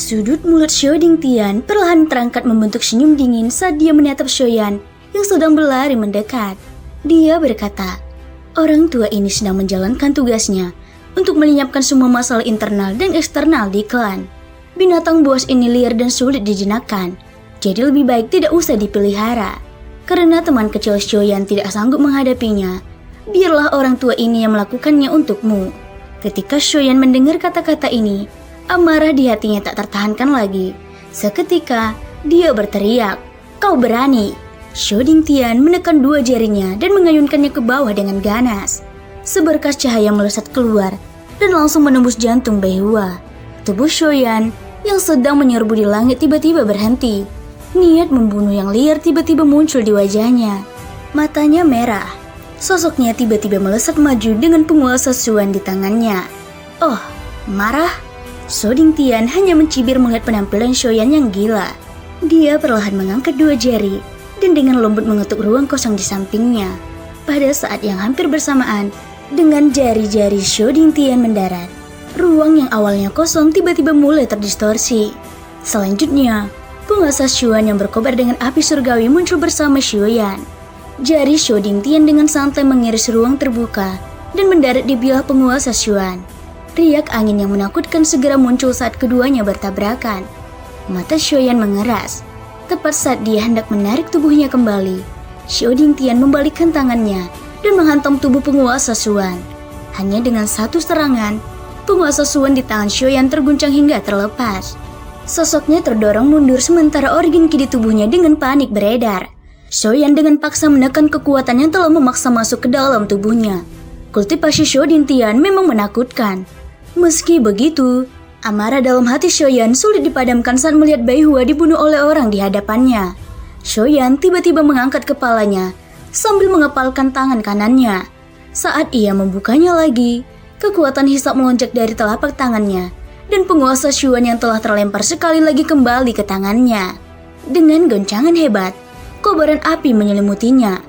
Sudut mulut Xiao Dingtian perlahan terangkat membentuk senyum dingin saat dia menatap Xiaoyan yang sedang berlari mendekat. Dia berkata, orang tua ini sedang menjalankan tugasnya untuk melenyapkan semua masalah internal dan eksternal di klan. Binatang buas ini liar dan sulit dijinakkan, jadi lebih baik tidak usah dipelihara. Karena teman kecil Xiaoyan tidak sanggup menghadapinya, biarlah orang tua ini yang melakukannya untukmu. Ketika Xiaoyan mendengar kata-kata ini, amarah di hatinya tak tertahankan lagi. Seketika, dia berteriak, "Kau berani!" Xiao Dingtian menekan dua jarinya dan mengayunkannya ke bawah dengan ganas. Seberkas cahaya melesat keluar dan langsung menembus jantung Bai Hua. Tubuh Xiaoyan yang sedang menyerbu di langit tiba-tiba berhenti. Niat membunuh yang liar tiba-tiba muncul di wajahnya. Matanya merah. Sosoknya tiba-tiba melesat maju dengan penguasa Xuan di tangannya. Oh, marah? Xiao Dingtian hanya mencibir melihat penampilan Xiaoyan yang gila. Dia perlahan mengangkat dua jari dan dengan lembut mengetuk ruang kosong di sampingnya. Pada saat yang hampir bersamaan, dengan jari-jari Xiao Dingtian mendarat, ruang yang awalnya kosong tiba-tiba mulai terdistorsi. Selanjutnya, penguasa Xuan yang berkobar dengan api surgawi muncul bersama Xiaoyan. Jari Xiao Dingtian dengan santai mengiris ruang terbuka dan mendarat di bilah penguasa Xuan. Riak angin yang menakutkan segera muncul saat keduanya bertabrakan. Mata Xiaoyan mengeras. Tepat saat dia hendak menarik tubuhnya kembali, Xiao Dingtian membalikkan tangannya dan menghantam tubuh penguasa Xuan. Hanya dengan satu serangan, penguasa Xuan di tangan Xiaoyan terguncang hingga terlepas. Sosoknya terdorong mundur sementara organ ki di tubuhnya dengan panik beredar. Xiaoyan dengan paksa menekan kekuatan yang telah memaksa masuk ke dalam tubuhnya. Kultivasi Xiao Dingtian memang menakutkan. Meski begitu, amarah dalam hati Xiaoyan sulit dipadamkan saat melihat Bai Hua dibunuh oleh orang di hadapannya. Xiaoyan tiba-tiba mengangkat kepalanya sambil mengepalkan tangan kanannya. Saat ia membukanya lagi, kekuatan hisap melonjak dari telapak tangannya dan penguasa Xuan yang telah terlempar sekali lagi kembali ke tangannya. Dengan goncangan hebat, kobaran api menyelimutinya.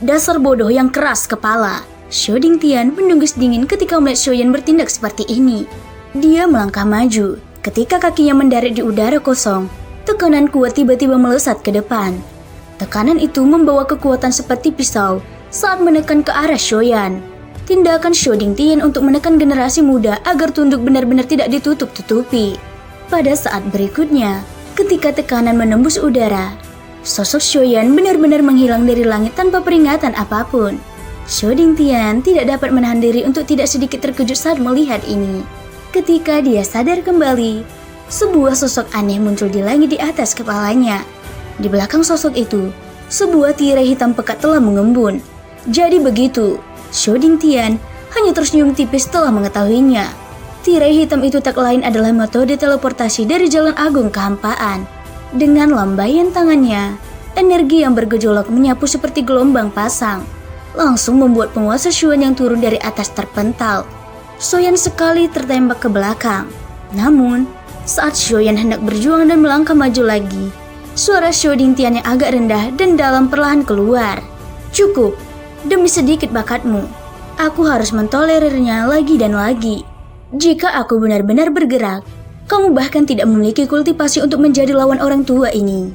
Dasar bodoh yang keras kepala. Xiao Dingtian mendengus dingin ketika melihat Xiaoyan bertindak seperti ini. Dia melangkah maju. Ketika kakinya mendarat di udara kosong, tekanan kuat tiba-tiba melesat ke depan. Tekanan itu membawa kekuatan seperti pisau saat menekan ke arah Xiaoyan. Tindakan Xiao Dingtian untuk menekan generasi muda agar tunduk benar-benar tidak ditutup-tutupi. Pada saat berikutnya, ketika tekanan menembus udara, sosok Xiaoyan benar-benar menghilang dari langit tanpa peringatan apapun. Xiao Dingtian tidak dapat menahan diri untuk tidak sedikit terkejut saat melihat ini. Ketika dia sadar kembali, sebuah sosok aneh muncul di langit di atas kepalanya. Di belakang sosok itu, sebuah tirai hitam pekat telah mengembun. Jadi begitu, Xiao Dingtian hanya tersenyum tipis setelah mengetahuinya. Tirai hitam itu tak lain adalah metode teleportasi dari Jalan Agung Kehampaan. Dengan lambaian tangannya, energi yang bergejolak menyapu seperti gelombang pasang. Langsung membuat penguasa Xuan yang turun dari atas terpental. Xiaoyan sekali tertembak ke belakang. Namun, saat Xiaoyan hendak berjuang dan melangkah maju lagi, suara Xiao Dingtian yang agak rendah dan dalam perlahan keluar. Cukup, demi sedikit bakatmu, aku harus mentolerirnya lagi dan lagi. Jika aku benar-benar bergerak, kamu bahkan tidak memiliki kultivasi untuk menjadi lawan orang tua ini.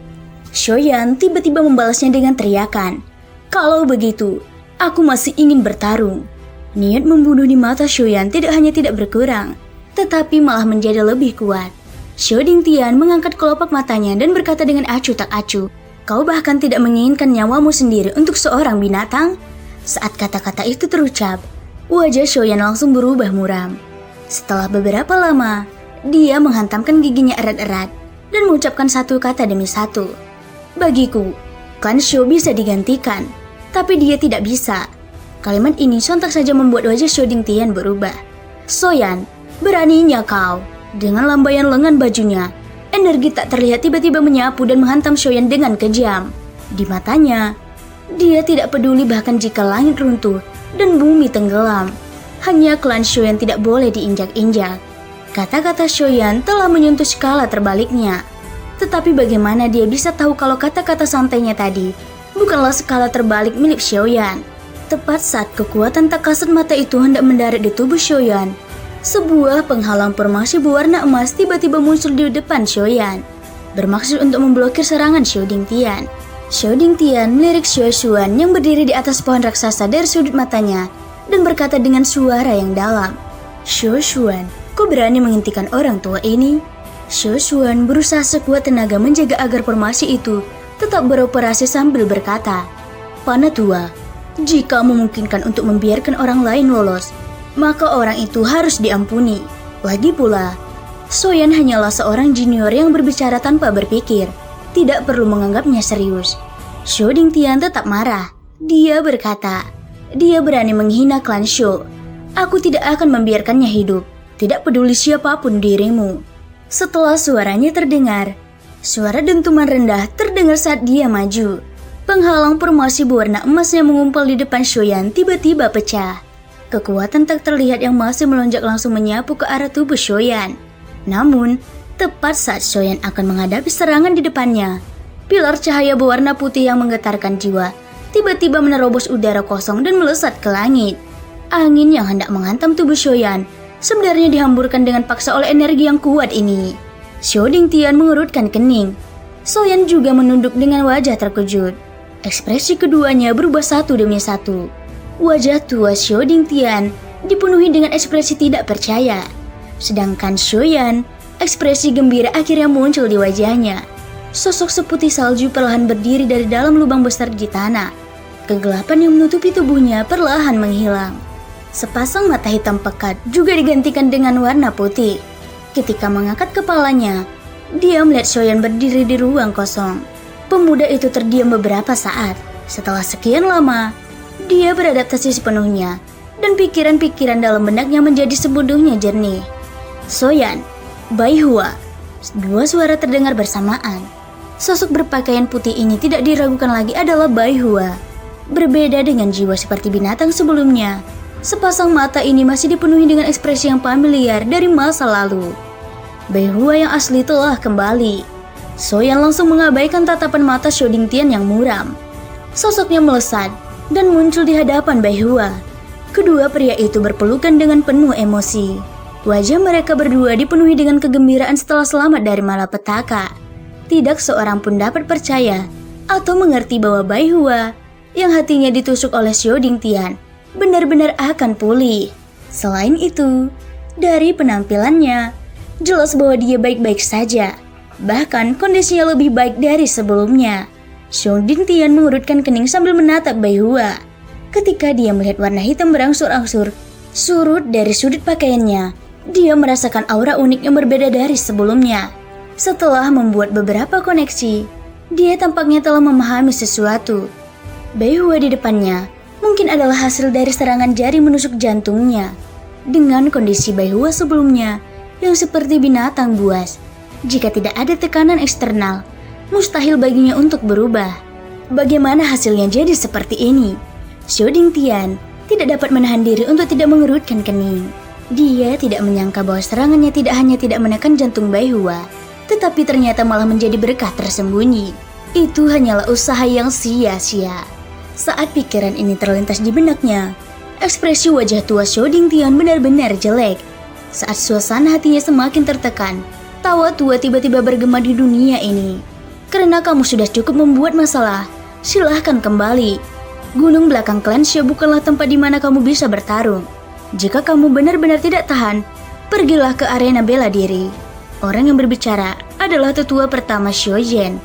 Xiaoyan tiba-tiba membalasnya dengan teriakan. Kalau begitu, aku masih ingin bertarung. Niat membunuh di mata Xiaoyan tidak hanya tidak berkurang, tetapi malah menjadi lebih kuat. Xiao Dingtian mengangkat kelopak matanya dan berkata dengan acuh tak acuh, "Kau bahkan tidak menginginkan nyawamu sendiri untuk seorang binatang?" Saat kata-kata itu terucap, wajah Xiaoyan langsung berubah muram. Setelah beberapa lama, dia menghantamkan giginya erat-erat dan mengucapkan satu kata demi satu. "Bagiku, klan Xiao bisa digantikan. Tapi dia tidak bisa." Kalimat ini sontak saja membuat wajah Xiao Dingtian berubah. "Xiaoyan, beraninya kau." Dengan lambaian lengan bajunya, energi tak terlihat tiba-tiba menyapu dan menghantam Xiaoyan dengan kejam. Di matanya, dia tidak peduli bahkan jika langit runtuh dan bumi tenggelam. Hanya klan Xiaoyan tidak boleh diinjak-injak. Kata-kata Xiaoyan telah menyentuh skala terbaliknya. Tetapi bagaimana dia bisa tahu kalau kata-kata santainya tadi bukanlah skala terbalik milik Xiaoyan? Tepat saat kekuatan tak kasat mata itu hendak mendarat di tubuh Xiaoyan, Sebuah penghalang formasi berwarna emas tiba-tiba muncul di depan Xiaoyan, bermaksud untuk memblokir serangan Xiao Dingtian. Xiao Dingtian melirik Xuan yang berdiri di atas pohon raksasa dari sudut matanya dan berkata dengan suara yang dalam, "Xuan, kau berani menghentikan orang tua ini?" Xuan berusaha sekuat tenaga menjaga agar formasi itu tetap beroperasi sambil berkata, "Panatua, jika memungkinkan untuk membiarkan orang lain lolos, maka orang itu harus diampuni. Lagi pula, Soyan hanyalah seorang junior yang berbicara tanpa berpikir, tidak perlu menganggapnya serius." Xiao Dingtian tetap marah. Dia berkata, "Dia berani menghina klan Xiao. Aku tidak akan membiarkannya hidup, tidak peduli siapapun dirimu." Setelah suaranya terdengar, suara dentuman rendah terdengar saat dia maju. Penghalang formasi berwarna emas yang mengumpul di depan Xiaoyan tiba-tiba pecah. Kekuatan tak terlihat yang masih melonjak langsung menyapu ke arah tubuh Xiaoyan. Namun, tepat saat Xiaoyan akan menghadapi serangan di depannya, pilar cahaya berwarna putih yang menggetarkan jiwa tiba-tiba menerobos udara kosong dan melesat ke langit. Angin yang hendak menghantam tubuh Xiaoyan sebenarnya dihamburkan dengan paksa oleh energi yang kuat ini. Xiao Dingtian mengerutkan kening. Xiaoyan juga menunduk dengan wajah terkejut. Ekspresi keduanya berubah satu demi satu. Wajah tua Xiao Dingtian dipenuhi dengan ekspresi tidak percaya. Sedangkan Xiaoyan, ekspresi gembira akhirnya muncul di wajahnya. Sosok seputih salju perlahan berdiri dari dalam lubang besar di tanah. Kegelapan yang menutupi tubuhnya perlahan menghilang. Sepasang mata hitam pekat juga digantikan dengan warna putih. Ketika mengangkat kepalanya, dia melihat Xiaoyan berdiri di ruang kosong. Pemuda itu terdiam beberapa saat. Setelah sekian lama, dia beradaptasi sepenuhnya, dan pikiran-pikiran dalam benaknya menjadi sepenuhnya jernih. "Xiaoyan, Bai Hua." Dua suara terdengar bersamaan. Sosok berpakaian putih ini tidak diragukan lagi adalah Bai Hua. Berbeda dengan jiwa seperti binatang sebelumnya, sepasang mata ini masih dipenuhi dengan ekspresi yang familiar dari masa lalu. Bai Hua yang asli telah kembali. Xiaoyan langsung mengabaikan tatapan mata Xiao Dingtian yang muram. Sosoknya melesat dan muncul di hadapan Bai Hua. Kedua pria itu berpelukan dengan penuh emosi. Wajah mereka berdua dipenuhi dengan kegembiraan setelah selamat dari malapetaka. Tidak seorang pun dapat percaya atau mengerti bahwa Bai Hua yang hatinya ditusuk oleh Xiao Dingtian benar-benar akan pulih. Selain itu, dari penampilannya, jelas bahwa dia baik-baik saja. Bahkan kondisinya lebih baik dari sebelumnya. Xiao Dingtian mengurutkan kening sambil menatap Bai Hua. Ketika dia melihat warna hitam berangsur-angsur surut dari sudut pakaiannya, dia merasakan aura unik yang berbeda dari sebelumnya. Setelah membuat beberapa koneksi, dia tampaknya telah memahami sesuatu. Bai Hua di depannya mungkin adalah hasil dari serangan jari menusuk jantungnya. Dengan kondisi Bai Hua sebelumnya yang seperti binatang buas, jika tidak ada tekanan eksternal, mustahil baginya untuk berubah. Bagaimana hasilnya jadi seperti ini? Xiao Dingtian tidak dapat menahan diri untuk tidak mengerutkan kening. Dia tidak menyangka bahwa serangannya tidak hanya tidak menekan jantung Bai Hua, tetapi ternyata malah menjadi berkah tersembunyi. Itu hanyalah usaha yang sia-sia. Saat pikiran ini terlintas di benaknya, ekspresi wajah tua Xiao Dingtian benar-benar jelek. Saat suasana hatinya semakin tertekan, tawa tua tiba-tiba bergema di dunia ini. "Karena kamu sudah cukup membuat masalah, silahkan kembali. Gunung belakang klan Xiao bukanlah tempat di mana kamu bisa bertarung. Jika kamu benar-benar tidak tahan, pergilah ke arena bela diri." Orang yang berbicara adalah tetua pertama Xiao Zhen.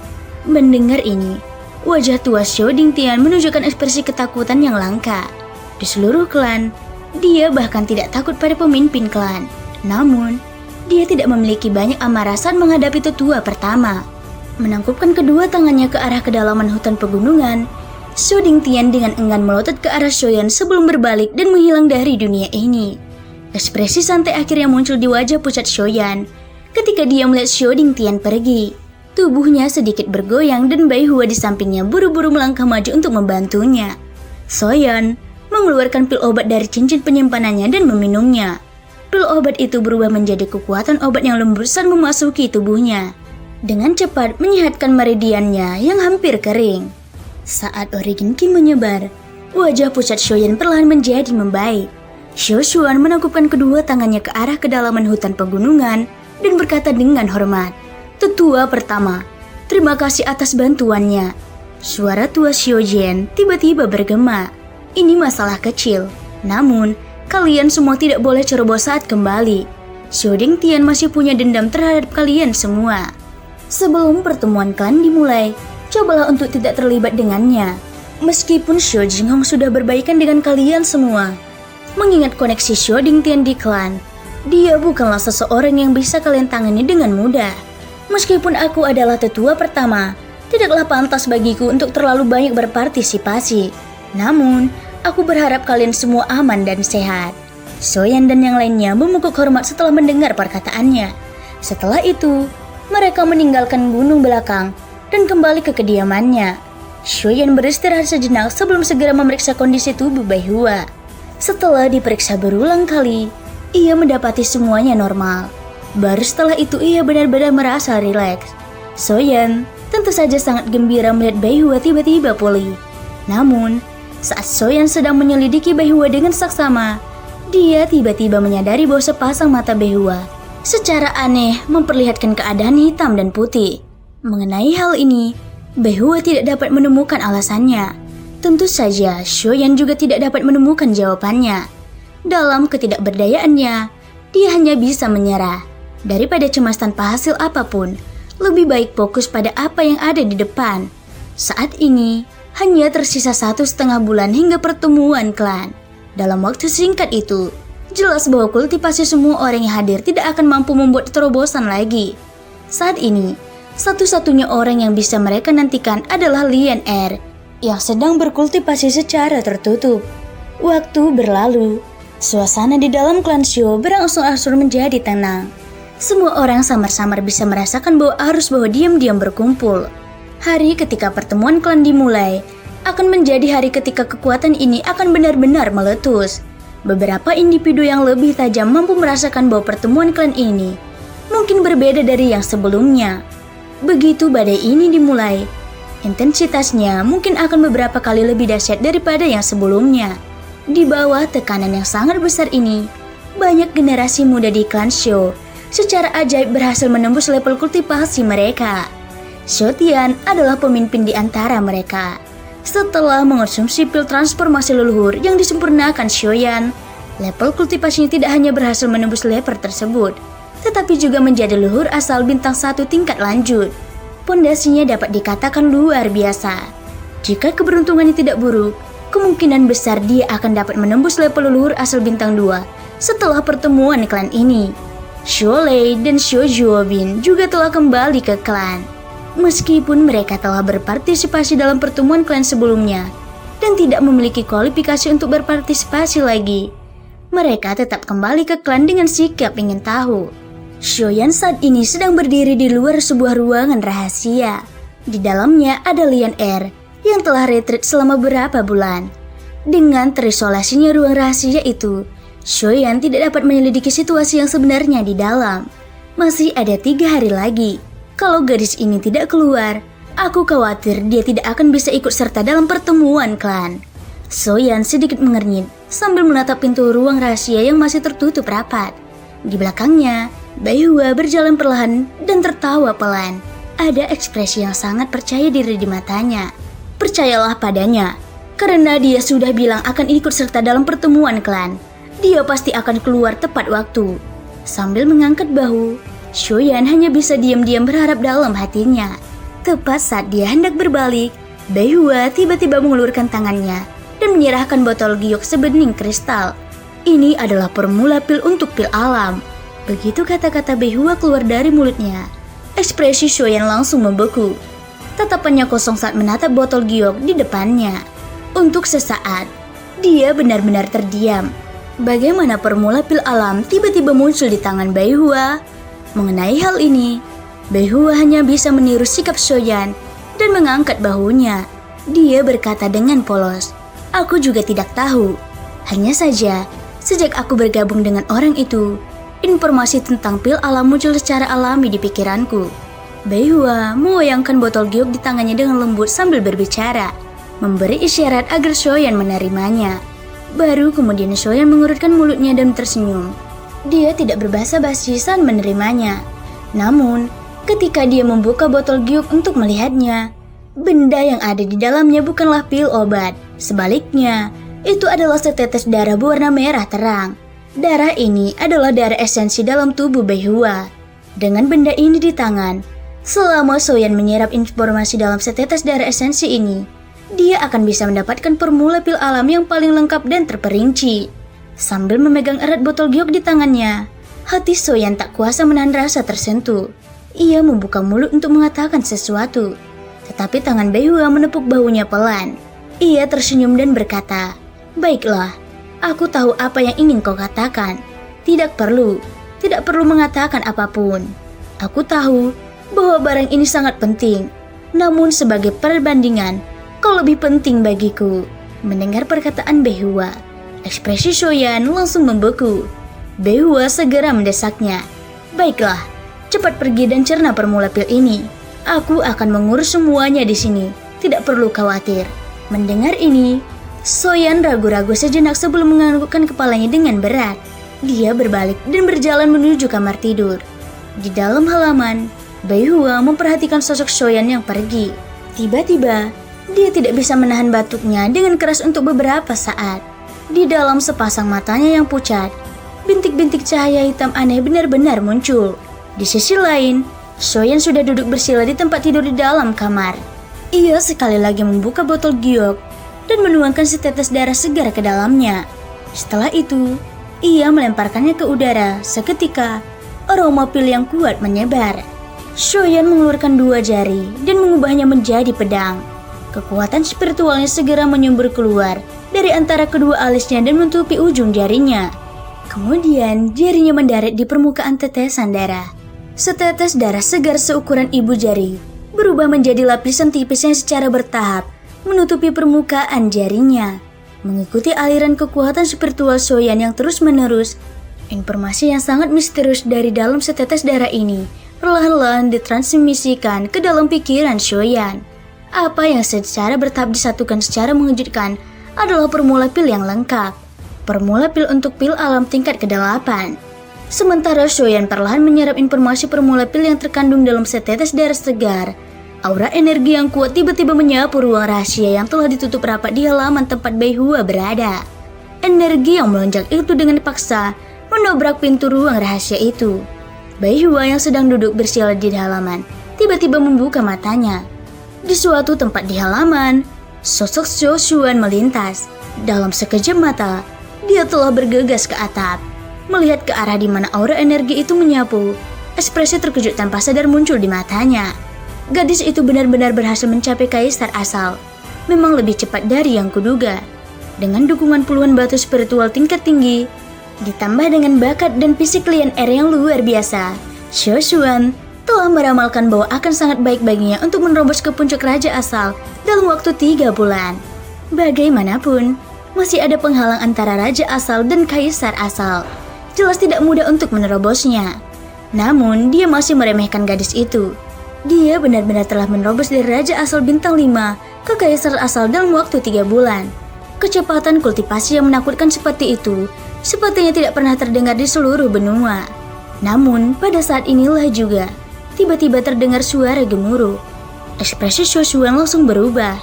Mendengar ini, wajah tua Xiao Dingtian menunjukkan ekspresi ketakutan yang langka. Di seluruh klan, dia bahkan tidak takut pada pemimpin klan. Namun, dia tidak memiliki banyak amarah saat menghadapi tetua pertama. Menangkupkan kedua tangannya ke arah kedalaman hutan pegunungan, Xiao Dingtian dengan enggan melotot ke arah Xiaoyan sebelum berbalik dan menghilang dari dunia ini. Ekspresi santai akhirnya muncul di wajah pucat Xiaoyan ketika dia melihat Xiao Dingtian pergi. Tubuhnya sedikit bergoyang dan Bai Hua di sampingnya buru-buru melangkah maju untuk membantunya. Xiaoyan mengeluarkan pil obat dari cincin penyimpanannya dan meminumnya. Pil obat itu berubah menjadi kekuatan obat yang lembut saat memasuki tubuhnya. Dengan cepat menyehatkan meridiannya yang hampir kering. Saat origin Qi menyebar, wajah pucat Xiaoyan perlahan menjadi membaik. Xiao Xuan menangkupkan kedua tangannya ke arah kedalaman hutan pegunungan dan berkata dengan hormat, "Tetua pertama, terima kasih atas bantuannya." Suara tua Xiao Jian tiba-tiba bergema. "Ini masalah kecil, namun kalian semua tidak boleh ceroboh saat kembali. Xiao Dingtian masih punya dendam terhadap kalian semua. Sebelum pertemuan klan dimulai, cobalah untuk tidak terlibat dengannya. Meskipun Xiao Jinghong sudah berbaikan dengan kalian semua, mengingat koneksi Xiao Dingtian di klan, dia bukanlah seseorang yang bisa kalian tangani dengan mudah. Meskipun aku adalah tetua pertama, tidaklah pantas bagiku untuk terlalu banyak berpartisipasi. Namun, aku berharap kalian semua aman dan sehat." Soyan dan yang lainnya memukuk hormat setelah mendengar perkataannya. Setelah itu, mereka meninggalkan gunung belakang dan kembali ke kediamannya. Soyan beristirahat sejenak sebelum segera memeriksa kondisi tubuh Bai Hua. Setelah diperiksa berulang kali, ia mendapati semuanya normal. Baru setelah itu ia benar-benar merasa rileks. Soyan tentu saja sangat gembira melihat Bai Hua tiba-tiba pulih. Namun, saat Soyan sedang menyelidiki Bai Hua dengan saksama, dia tiba-tiba menyadari bahwa sepasang mata Bai Hua secara aneh memperlihatkan keadaan hitam dan putih. Mengenai hal ini, Bai Hua tidak dapat menemukan alasannya. Tentu saja, Soyan juga tidak dapat menemukan jawabannya. Dalam ketidakberdayaannya, dia hanya bisa menyerah. Daripada cemas tanpa hasil apapun, lebih baik fokus pada apa yang ada di depan. Saat ini, hanya tersisa 1,5 bulan hingga pertemuan klan. Dalam waktu singkat itu, jelas bahwa kultivasi semua orang yang hadir tidak akan mampu membuat terobosan lagi. Saat ini, satu-satunya orang yang bisa mereka nantikan adalah Lian Er yang sedang berkultivasi secara tertutup. Waktu berlalu, suasana di dalam klan Xiao berangsur-angsur menjadi tenang. Semua orang samar-samar bisa merasakan bahwa diam-diam berkumpul. Hari ketika pertemuan klan dimulai akan menjadi hari ketika kekuatan ini akan benar-benar meletus. Beberapa individu yang lebih tajam mampu merasakan bahwa pertemuan klan ini mungkin berbeda dari yang sebelumnya. Begitu badai ini dimulai, intensitasnya mungkin akan beberapa kali lebih dahsyat daripada yang sebelumnya. Di bawah tekanan yang sangat besar ini, banyak generasi muda di klan Xiao secara ajaib berhasil menembus level kultivasi mereka. Xiao Tian adalah pemimpin di antara mereka. Setelah mengonsumsi pil transformasi leluhur yang disempurnakan Xiaoyan, level kultivasinya tidak hanya berhasil menembus level tersebut, tetapi juga menjadi leluhur asal bintang 1 tingkat lanjut. Pondasinya dapat dikatakan luar biasa. Jika keberuntungannya tidak buruk, kemungkinan besar dia akan dapat menembus level leluhur asal bintang 2 setelah pertemuan klan ini. Xiao Lei dan Xiao Juobin juga telah kembali ke klan. Meskipun mereka telah berpartisipasi dalam pertemuan klan sebelumnya dan tidak memiliki kualifikasi untuk berpartisipasi lagi, mereka tetap kembali ke klan dengan sikap ingin tahu. Xiaoyan saat ini sedang berdiri di luar sebuah ruangan rahasia. Di dalamnya ada Lian Er yang telah retreat selama beberapa bulan. Dengan terisolasinya ruang rahasia itu, Xiaoyan tidak dapat menyelidiki situasi yang sebenarnya di dalam. Masih ada 3 hari lagi. Kalau gadis ini tidak keluar, aku khawatir dia tidak akan bisa ikut serta dalam pertemuan klan. Xiaoyan sedikit mengernyit sambil menatap pintu ruang rahasia yang masih tertutup rapat. Di belakangnya, Bai Hua berjalan perlahan dan tertawa pelan. Ada ekspresi yang sangat percaya diri di matanya. Percayalah padanya, karena dia sudah bilang akan ikut serta dalam pertemuan klan. Dia pasti akan keluar tepat waktu. Sambil mengangkat bahu, Xiaoyan hanya bisa diam-diam berharap dalam hatinya. Tepat saat dia hendak berbalik, Bai Hua tiba-tiba mengulurkan tangannya dan menyerahkan botol giok sebening kristal. Ini adalah formula pil untuk pil alam. Begitu kata-kata Bai Hua keluar dari mulutnya, ekspresi Xiaoyan langsung membeku. Tatapannya kosong saat menatap botol giok di depannya. Untuk sesaat, dia benar-benar terdiam. Bagaimana formula pil alam tiba-tiba muncul di tangan Bai Hua? Mengenai hal ini, Bai Hua hanya bisa meniru sikap Xiaoyan dan mengangkat bahunya. Dia berkata dengan polos, "Aku juga tidak tahu. Hanya saja, sejak aku bergabung dengan orang itu, informasi tentang pil alam muncul secara alami di pikiranku." Bai Hua megoyangkan botol giok di tangannya dengan lembut sambil berbicara, memberi isyarat agar Xiaoyan menerimanya. Baru kemudian Shoyan mengurutkan mulutnya dan tersenyum. Dia tidak berbahasa basi saat menerimanya. Namun, ketika dia membuka botol giok untuk melihatnya, benda yang ada di dalamnya bukanlah pil obat. Sebaliknya, itu adalah setetes darah berwarna merah terang. Darah ini adalah darah esensi dalam tubuh Beihua. Dengan benda ini di tangan, selama Shoyan menyerap informasi dalam setetes darah esensi ini, dia akan bisa mendapatkan formula pil alam yang paling lengkap dan terperinci. Sambil memegang erat botol giok di tangannya, hati Shoyan tak kuasa menahan rasa tersentuh. Ia membuka mulut untuk mengatakan sesuatu, tetapi tangan Beihua menepuk bahunya pelan. Ia tersenyum dan berkata, "Baiklah, aku tahu apa yang ingin kau katakan. Tidak perlu mengatakan apapun. Aku tahu bahwa barang ini sangat penting. Namun sebagai perbandingan, kau lebih penting bagiku." Mendengar perkataan Beihua, ekspresi Shoyan langsung membeku. Beihua segera mendesaknya. "Baiklah, cepat pergi dan cerna formula pil ini. Aku akan mengurus semuanya di sini. Tidak perlu khawatir." Mendengar ini, Shoyan ragu-ragu sejenak sebelum menganggukkan kepalanya dengan berat. Dia berbalik dan berjalan menuju kamar tidur. Di dalam halaman, Beihua memperhatikan sosok Shoyan yang pergi. Tiba-tiba, dia tidak bisa menahan batuknya dengan keras untuk beberapa saat. Di dalam sepasang matanya yang pucat, bintik-bintik cahaya hitam aneh benar-benar muncul. Di sisi lain, Shoyan sudah duduk bersila di tempat tidur di dalam kamar. Ia sekali lagi membuka botol giok dan menuangkan setetes darah segar ke dalamnya. Setelah itu, ia melemparkannya ke udara. Seketika, aroma pil yang kuat menyebar. Shoyan mengeluarkan 2 jari dan mengubahnya menjadi pedang. Kekuatan spiritualnya segera menyembur keluar dari antara kedua alisnya dan menutupi ujung jarinya. Kemudian jarinya mendarat di permukaan tetesan darah. Setetes darah segar seukuran ibu jari berubah menjadi lapisan tipis yang secara bertahap menutupi permukaan jarinya. Mengikuti aliran kekuatan spiritual Shoyan yang terus-menerus, informasi yang sangat misterius dari dalam setetes darah ini perlahan-lahan ditransmisikan ke dalam pikiran Shoyan. Apa yang secara bertahap disatukan secara mengejutkan adalah formula pil yang lengkap. Formula pil untuk pil alam tingkat ke-8. Sementara Shoyan perlahan menyerap informasi formula pil yang terkandung dalam setetes darah segar, aura energi yang kuat tiba-tiba menyapu ruang rahasia yang telah ditutup rapat di halaman tempat Beihua berada. Energi yang melonjak itu dengan paksa mendobrak pintu ruang rahasia itu. Beihua yang sedang duduk bersila di halaman tiba-tiba membuka matanya. Di suatu tempat di halaman, sosok Xiao Xuan melintas. Dalam sekejap mata, dia telah bergegas ke atap. Melihat ke arah di mana aura energi itu menyapu, ekspresi terkejut tanpa sadar muncul di matanya. Gadis itu benar-benar berhasil mencapai kaisar asal. Memang lebih cepat dari yang kuduga. Dengan dukungan puluhan batu spiritual tingkat tinggi, ditambah dengan bakat dan fisik Lian Er yang luar biasa, Xiao Xuan telah meramalkan bahwa akan sangat baik baginya untuk menerobos ke puncak raja asal dalam waktu 3 bulan. Bagaimanapun, masih ada penghalang antara raja asal dan kaisar asal. Jelas tidak mudah untuk menerobosnya. Namun, dia masih meremehkan gadis itu. Dia benar-benar telah menerobos dari raja asal bintang 5 ke kaisar asal dalam waktu 3 bulan. Kecepatan kultivasi yang menakutkan seperti itu sepertinya tidak pernah terdengar di seluruh benua. Namun, pada saat inilah juga, tiba-tiba terdengar suara gemuruh. Ekspresi Xiao Xuan langsung berubah.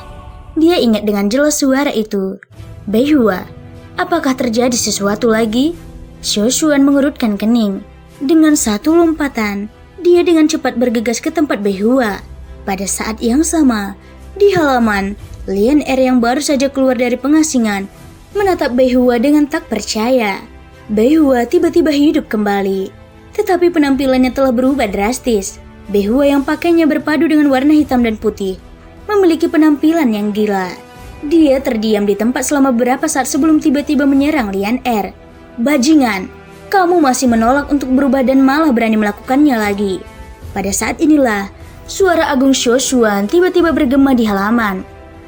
Dia ingat dengan jelas suara itu. "Beihua, apakah terjadi sesuatu lagi?" Xiao Xuan mengerutkan kening. Dengan satu lompatan, dia dengan cepat bergegas ke tempat Beihua. Pada saat yang sama, di halaman, Lian Er yang baru saja keluar dari pengasingan menatap Beihua dengan tak percaya. Beihua tiba-tiba hidup kembali, tetapi penampilannya telah berubah drastis. Beihua yang pakainya berpadu dengan warna hitam dan putih memiliki penampilan yang gila. Dia terdiam di tempat selama beberapa saat sebelum tiba-tiba menyerang Lian Er. "Bajingan, kamu masih menolak untuk berubah dan malah berani melakukannya lagi." Pada saat inilah, suara agung Xiao Xuan tiba-tiba bergema di halaman.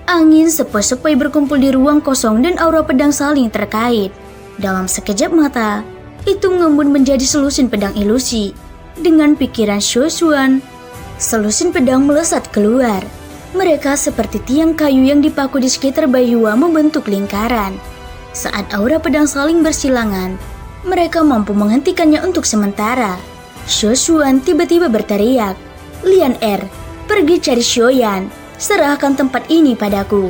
Angin sepoi-sepoi berkumpul di ruang kosong dan aura pedang saling terkait. Dalam sekejap mata, itu mengembun menjadi selusin pedang ilusi. Dengan pikiran Xiao Xuan, selusin pedang melesat keluar. Mereka seperti tiang kayu yang dipaku di sekitar Beihua membentuk lingkaran. Saat aura pedang saling bersilangan, mereka mampu menghentikannya untuk sementara. Shu Xuan tiba-tiba berteriak, "Lian Er, pergi cari Xiaoyan, serahkan tempat ini padaku."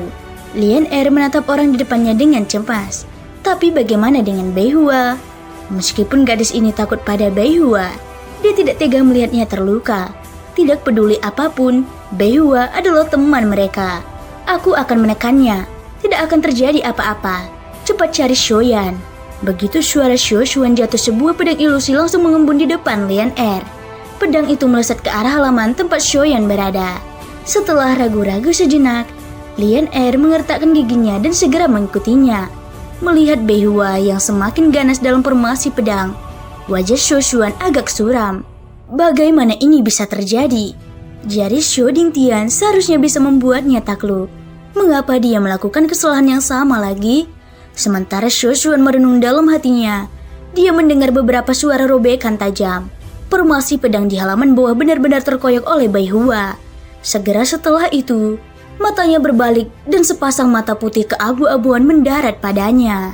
Lian Er menatap orang di depannya dengan cemas. Tapi bagaimana dengan Bai Hua? Meskipun gadis ini takut pada Bai Hua, dia tidak tega melihatnya terluka. Tidak peduli apapun, Bai Hua adalah teman mereka. "Aku akan menekannya, tidak akan terjadi apa-apa. Cepat cari Xiaoyan." Begitu suara Shu Xuan jatuh, sebuah pedang ilusi langsung mengembun di depan Lian Er. Pedang itu melesat ke arah halaman tempat Xiaoyan berada. Setelah ragu-ragu sejenak, Lian Er mengertakkan giginya dan segera mengikutinya. Melihat Bai Hua yang semakin ganas dalam formasi pedang, wajah Shu Xuan agak suram. Bagaimana ini bisa terjadi? Jari Shu Dingtian seharusnya bisa membuatnya takluk. Mengapa dia melakukan kesalahan yang sama lagi? Sementara Shu Xuan merenung dalam hatinya, dia mendengar beberapa suara robekan tajam. Formasi pedang di halaman bawah benar-benar terkoyak oleh Bai Hua. Segera setelah itu, matanya berbalik dan sepasang mata putih keabu-abuan mendarat padanya.